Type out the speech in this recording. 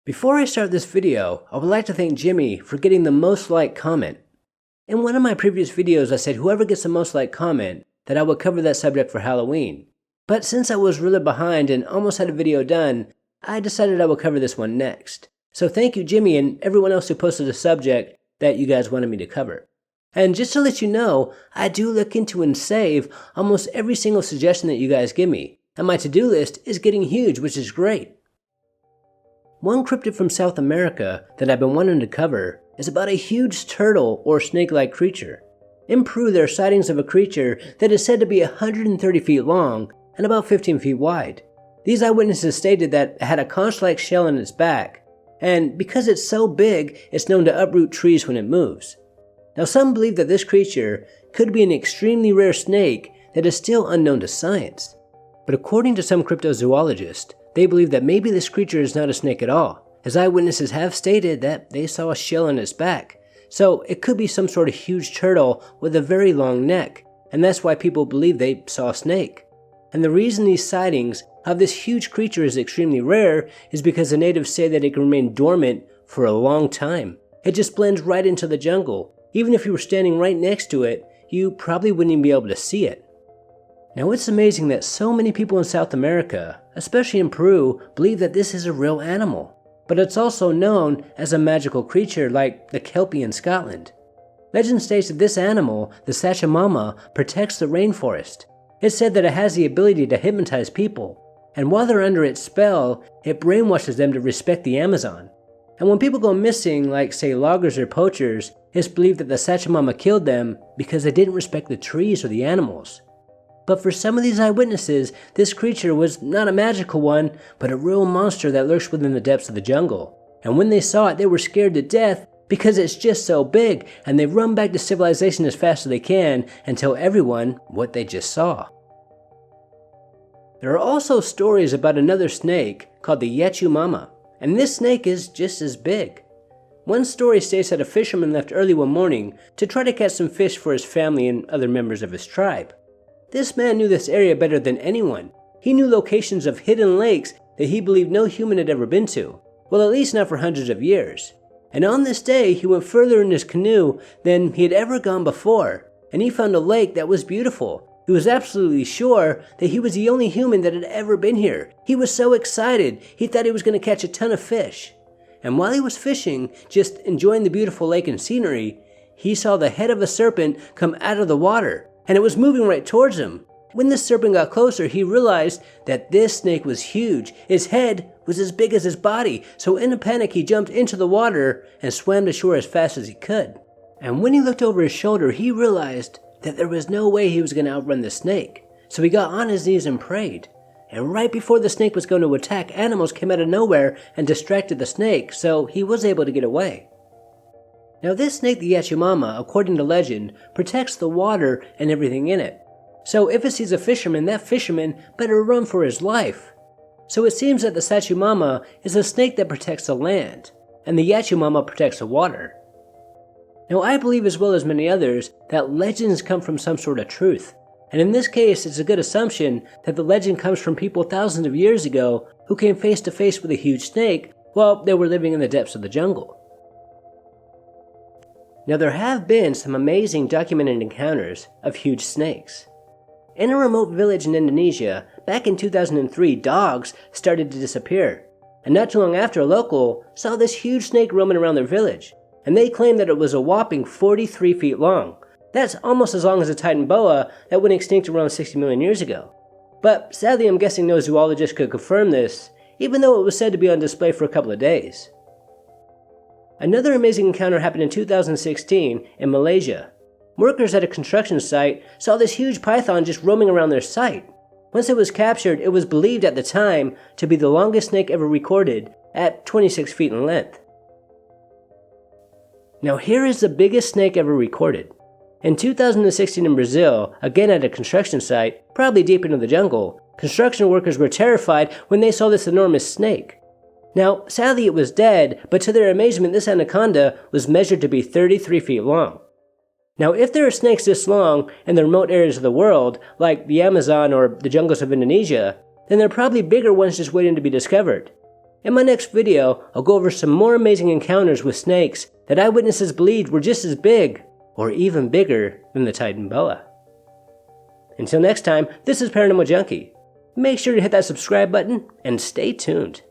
Before I start this video, I would like to thank Jimmy for getting the most liked comment. In one of my previous videos I said whoever gets the most liked comment, that I would cover that subject for Halloween. But since I was really behind and almost had a video done, I decided I would cover this one next. So thank you Jimmy and everyone else who posted a subject that you guys wanted me to cover. And just to let you know, I do look into and save almost every single suggestion that you guys give me, and my to-do list is getting huge, which is great. One cryptid from South America that I've been wanting to cover is about a huge turtle or snake-like creature. In Peru there are sightings of a creature that is said to be 130 feet long and about 15 feet wide. These eyewitnesses stated that it had a conch-like shell in its back, and because it's so big, it's known to uproot trees when it moves. Now some believe that this creature could be an extremely rare snake that is still unknown to science. But according to some cryptozoologists, they believe that maybe this creature is not a snake at all, as eyewitnesses have stated that they saw a shell on its back. So it could be some sort of huge turtle with a very long neck, and that's why people believe they saw a snake. And the reason these sightings of this huge creature is extremely rare is because the natives say that it can remain dormant for a long time. It just blends right into the jungle. Even if you were standing right next to it, you probably wouldn't even be able to see it. Now it's amazing that so many people in South America, especially in Peru, believe that this is a real animal. But it's also known as a magical creature like the Kelpie in Scotland. Legend states that this animal, the Sachamama, protects the rainforest. It's said that it has the ability to hypnotize people, and while they're under its spell, it brainwashes them to respect the Amazon. And when people go missing, like say loggers or poachers, it's believed that the Sachamama killed them because they didn't respect the trees or the animals. But for some of these eyewitnesses, this creature was not a magical one, but a real monster that lurks within the depths of the jungle. And when they saw it, they were scared to death because it's just so big, and they run back to civilization as fast as they can and tell everyone what they just saw. There are also stories about another snake called the Yacumama, and this snake is just as big. One story states that a fisherman left early one morning to try to catch some fish for his family and other members of his tribe. This man knew this area better than anyone. He knew locations of hidden lakes that he believed no human had ever been to, well at least not for hundreds of years. And on this day he went further in his canoe than he had ever gone before, and he found a lake that was beautiful. He was absolutely sure that he was the only human that had ever been here. He was so excited, he thought he was going to catch a ton of fish. And while he was fishing, just enjoying the beautiful lake and scenery, he saw the head of a serpent come out of the water, and it was moving right towards him. When the serpent got closer, he realized that this snake was huge. Its head was as big as his body, so in a panic he jumped into the water and swam to shore as fast as he could. And when he looked over his shoulder, he realized that there was no way he was going to outrun the snake. So he got on his knees and prayed. And right before the snake was going to attack, animals came out of nowhere and distracted the snake, so he was able to get away. Now this snake, the Yacumama, according to legend, protects the water and everything in it. So if it sees a fisherman, that fisherman better run for his life. So it seems that the Sachamama is a snake that protects the land, and the Yacumama protects the water. Now I believe, as well as many others, that legends come from some sort of truth. And in this case, it's a good assumption that the legend comes from people thousands of years ago who came face to face with a huge snake while they were living in the depths of the jungle. Now there have been some amazing documented encounters of huge snakes. In a remote village in Indonesia, back in 2003, dogs started to disappear. And not too long after, a local saw this huge snake roaming around their village. And they claimed that it was a whopping 43 feet long. That's almost as long as a Titan boa that went extinct around 60 million years ago. But sadly, I'm guessing no zoologist could confirm this, even though it was said to be on display for a couple of days. Another amazing encounter happened in 2016 in Malaysia. Workers at a construction site saw this huge python just roaming around their site. Once it was captured, it was believed at the time to be the longest snake ever recorded at 26 feet in length. Now here is the biggest snake ever recorded. In 2016 in Brazil, again at a construction site, probably deep into the jungle, construction workers were terrified when they saw this enormous snake. Now, sadly it was dead, but to their amazement this anaconda was measured to be 33 feet long. Now if there are snakes this long in the remote areas of the world, like the Amazon or the jungles of Indonesia, then there are probably bigger ones just waiting to be discovered. In my next video, I'll go over some more amazing encounters with snakes that eyewitnesses believed were just as big, or even bigger, than the Titan boa. Until next time, this is Paranormal Junkie. Make sure to hit that subscribe button and stay tuned.